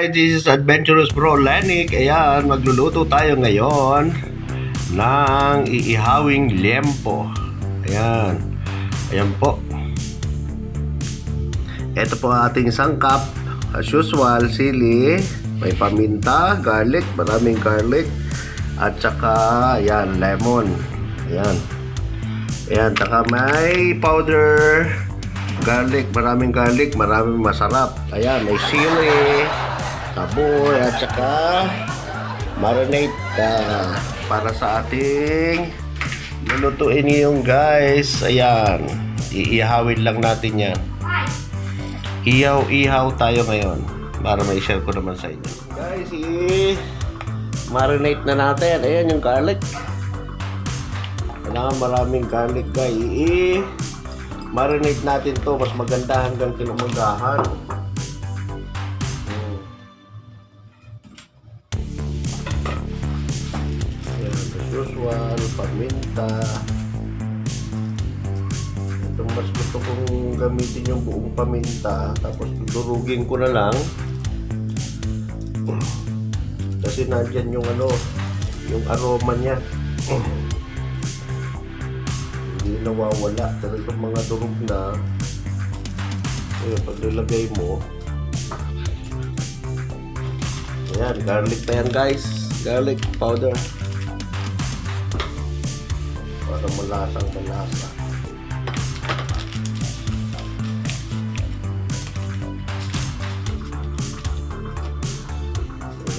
guys, this is Adventurous Bro Lennick. Ayan, magluluto tayo ngayon ng iihawing liempo. Ayan. Ayan po. Ito po ating sangkap. As usual, sili, may paminta, garlic, maraming garlic, at saka, ayan, lemon. Ayan. Ayan, saka may powder garlic, maraming masarap. Ayan, may sili, Savory, at saka marinate para sa ating lulutuin yung guys. Ayan, iihawin lang natin yan. Ihaw tayo ngayon para may share ko naman sa inyo. Guys, i-marinate na natin. Ayan yung garlic. Kailangan maraming garlic guys. Marinate natin to, mas maganda hanggang kinumagahan. Ayan, as usual, paminta. Itong mas gusto kong gamitin yung buong paminta, tapos durugin ko na lang. Kasi nandyan yung yung aroma niya. Hindi nawawala. Pero itong mga durog na, pag nilagay mo, ayan, garlic na yan guys, garlic powder para malasa.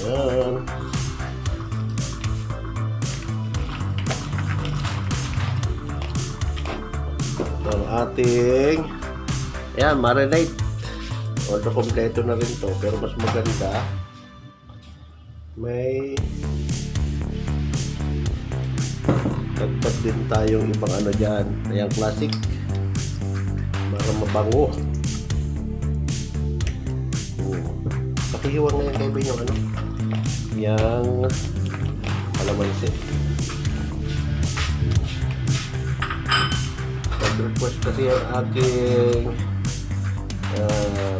Ayan. Ang ating ayan, marinate. Although kompleto na rin to, pero mas maganda may dagdag din tayong ibang dyan. Ayan, classic para mabango. Pakihiwang na yan kayo yung yung kalamansi. Request kasi ang aking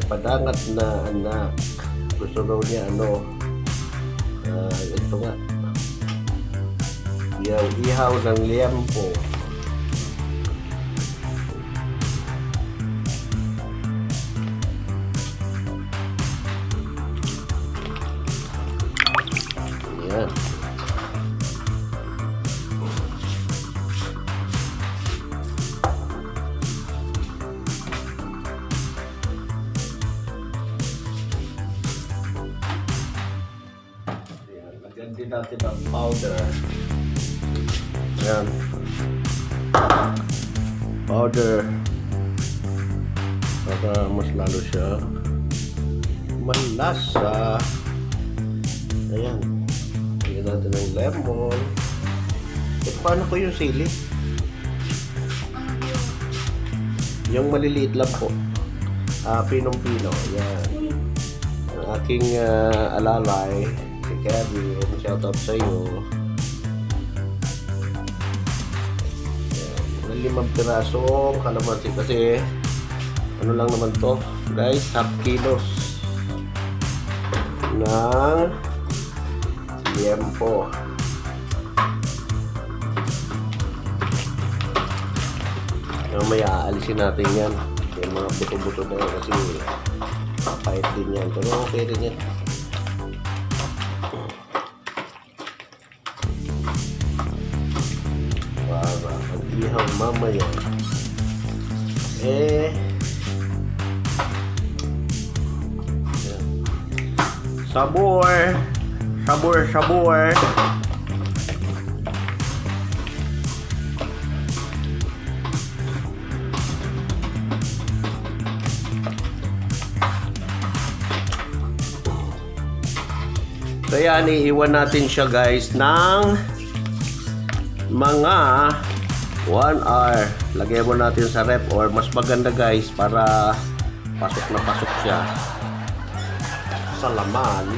padangat na anak, gusto daw niya ito nga, ihaw ng liempo. Ayan. Lagyan din natin ang powder. Ayan. Powder. Para mas lalo siya malasa. Ayan. Lagyan natin ng lemon. Paano ko yung sili? Yung maliliit lang po. Pinong-pino. Ayan. Ang aking alalay, si Kevin, shoutout sa iyo. Ayan, 5 pirasong kalamansi kasi lang naman to guys, half kilos ng liempo. May aalisin natin yan yung mga buto-buto na yan kasi papait din yan, pero okay rin yan. Para mag-ihaw mamaya sabor. So yan, iiwan natin siya guys ng mga 1 hour. Lagay mo natin sa rep, or mas maganda guys para pasok na pasok siya sa laman.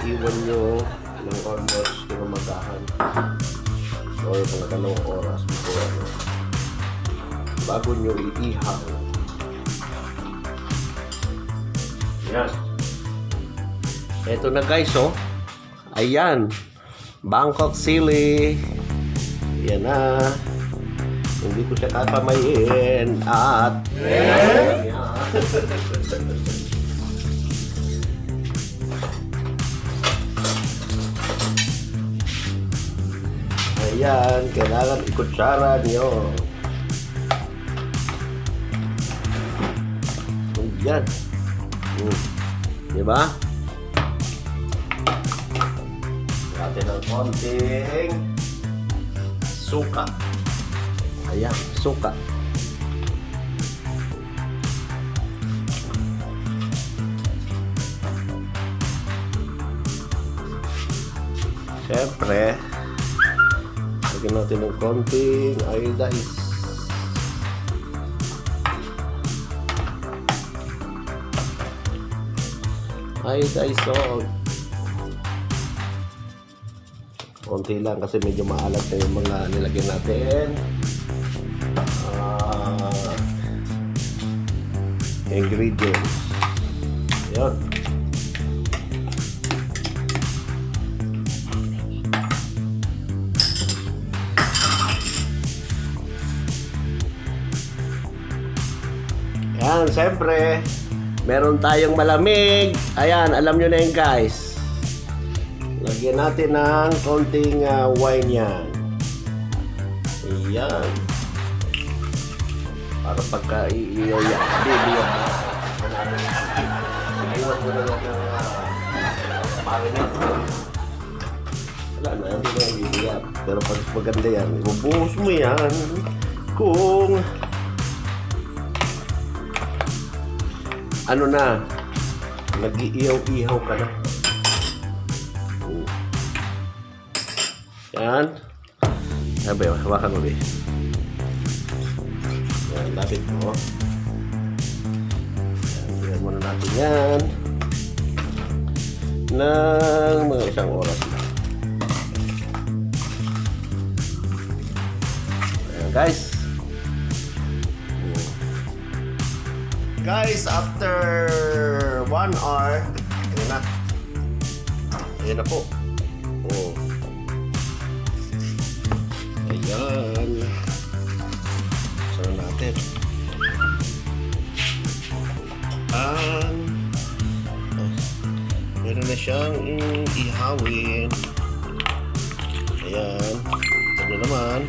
Iwan nyo ng almost kinumagahan or mga 2 oras bago nyo iihaw. Yan. Ito na guys, oh. Ayan. Bangkok Sili. Yan na. Hindi ko siya kakamayin. At ayan, kailangan ikutsara niyo. Ayan. Diba? Natin ng konting suka. Ayan, suka. Siyempre, lagyan natin ng konting iodize. Iodize salt. Konti lang kasi medyo maalat na yung mga nilagyan natin. Ingredients. Ayan. Ayan, siyempre, meron tayong malamig. Ayan, alam nyo na yun guys. Lagyan natin ng konting wine yan. Ayan. Para pagka iiyaw yan. Bibiyak. Iiwan mo na lang ng marinate. Wala na, hindi na yung bibiyak. Pero pag maganda yan, ibubuhos mo yan kung ano na, nag-iiyaw-ihaw ka na. Yan. Yan ba yun? Hawakan mo ba? Yan, lapit mo. Yan, bigyan muna natin yan ng mga isang oras na. Ayan guys. Guys, after 1 hour, ayan na. Ayan na po. Oh. Ayan. Saan natin? Meron na siyang ihawin. Ayan. Ito na naman.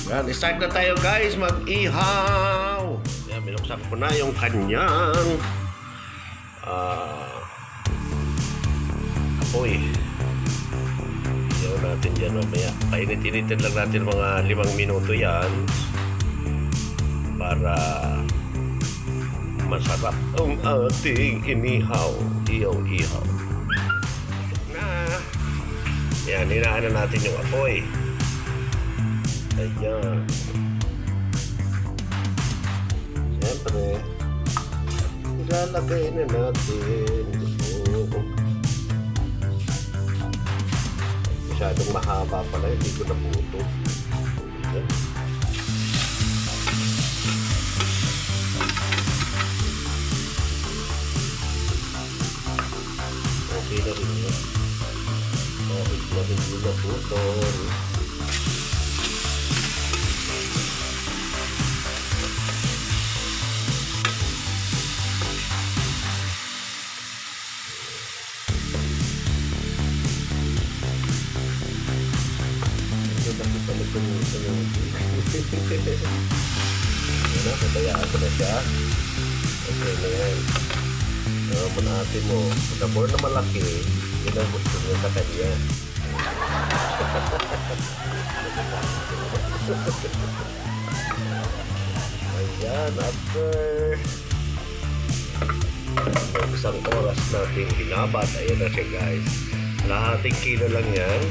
Yan, start na tayo guys, mag-ihaw. Yan, binuksan ko na yung kanyang apoy. Ihaw natin yan mamaya. Painit-initin lang natin mga 5 minuto yan para masarap ang ating inihaw. Ihaw-ihaw na. Yan, hinaan na natin yung apoy. Ayan. Siyempre, ilalagay na natin ito. Masyadong mahaba pala, hindi ko naputo. Ayan. Okay na rin yan. Kahit na hindi naputo. Ano, pabayaan ko na siya. Okay na yan. Manatin mo. Sabor na malaki, yun ang gusto niya sa kanya. Ayan, after isang oras natin binabat. Ayan na siya guys. Kalahating kilo lang yan.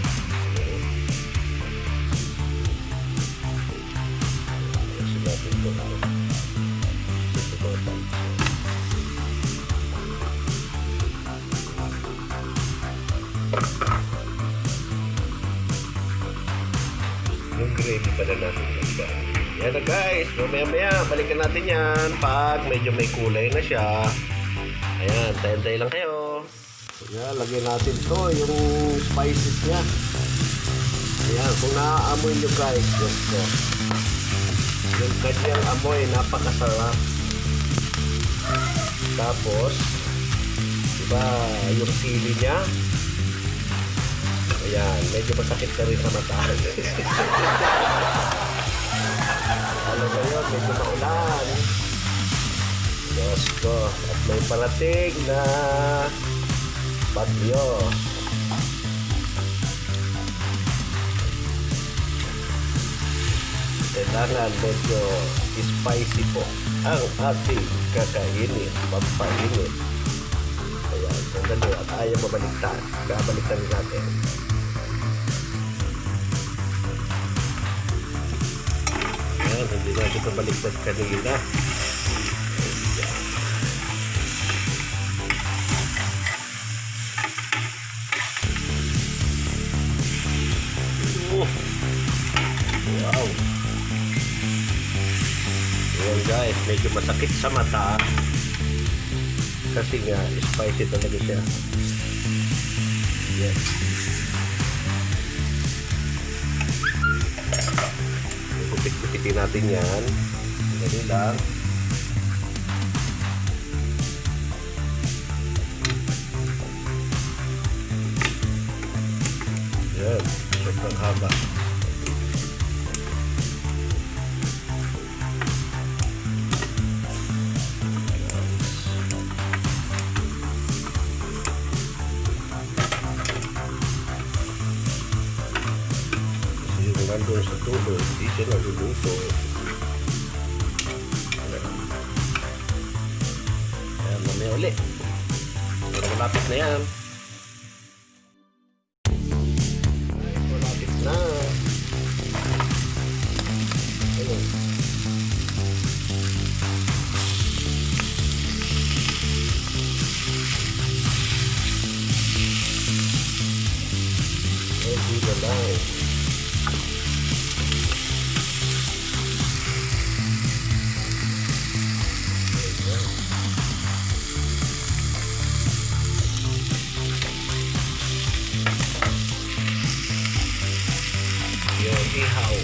Yung gravy pala natin yung Yan na guys, mamaya balikan natin yan pag medyo may kulay na siya. Ayan, tayo lang kayo. Ayan, lagyan natin to yung spices niya. Ayan, kung naaamoy nyo guys, yes po. Yung kanyang amoy, napakasarap. Tapos, diba, yung sili niya. Ayan, medyo masakit na rin sa mata. Alam mo yun, medyo maulan. Diyos ko. At may parating na bagyo. Kailangan medyo spicy po ang ating kakainin, pampainit. Ayan, sandali at ayaw mabaliktad. Babaliktad natin. Ayan, hindi natin pabaliktad kanina. Ayan. Wow. Ayan guys, medyo masakit sa mata kasi nga spicy talaga siya. Yes. Kutik-kutikin natin yan. Ganun lang. Yan, sobrang haba. Nandun sa tulo, hindi siya naluluto. Ayan, mamaya ulit. Pero malapit na yan. Ay, malapit na. Ayun. Ay, di na lang. Yung ihaw.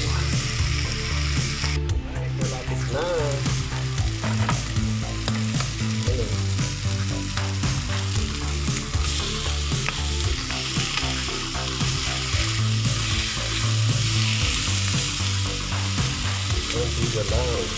Ay, malapit na. Ayun. Ayun, diba lang.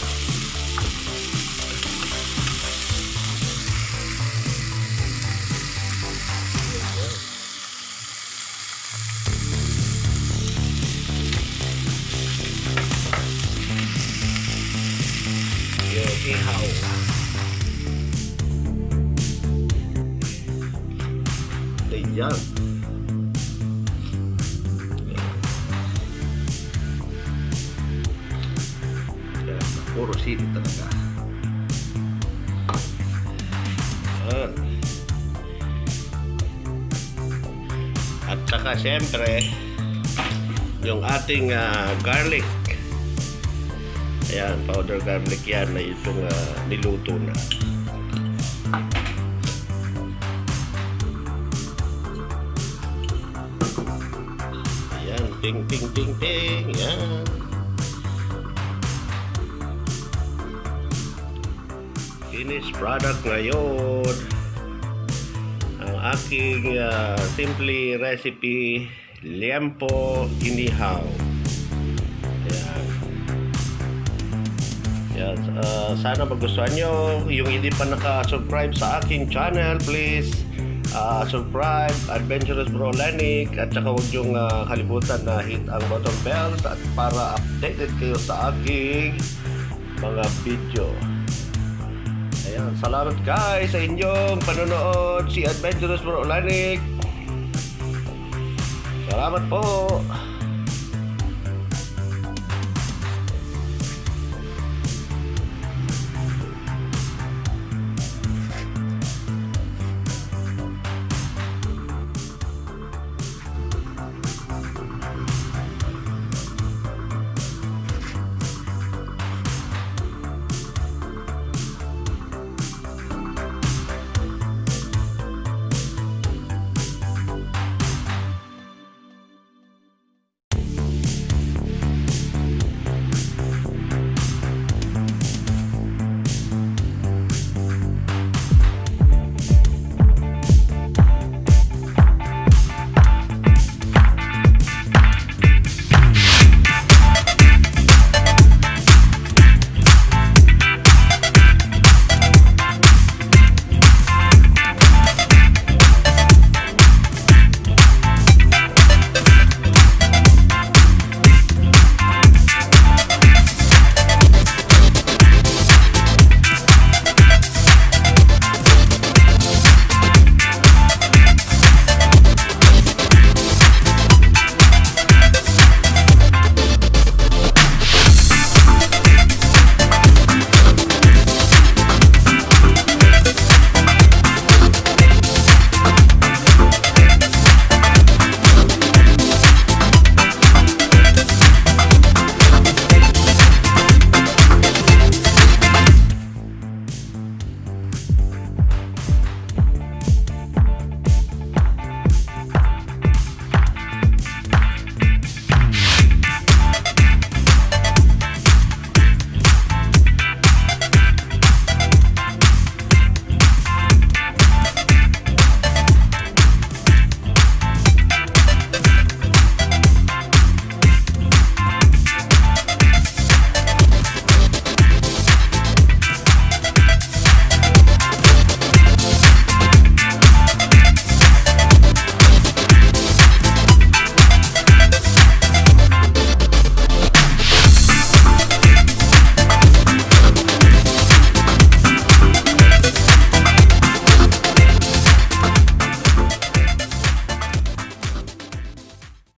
Ihaw. Ayan. Puro sili talaga. Ayan. At saka siyempre yung ating garlic. Ayan, powder garlic yan na itong niluto na. Ayan, ting ting ting ting. Ayan. Finished product ngayon. Ang aking simple recipe, Liempo inihaw. Yan, sana magustuhan nyo. Yung hindi pa naka-subscribe sa aking channel, please subscribe, Adventurous Bro Lenick, at saka huwag yung kalimutan na hit ang button bell at para updated kayo sa aking mga video. Ayan, salamat guys sa inyong panonood. Si Adventurous Bro Lenick. Salamat po.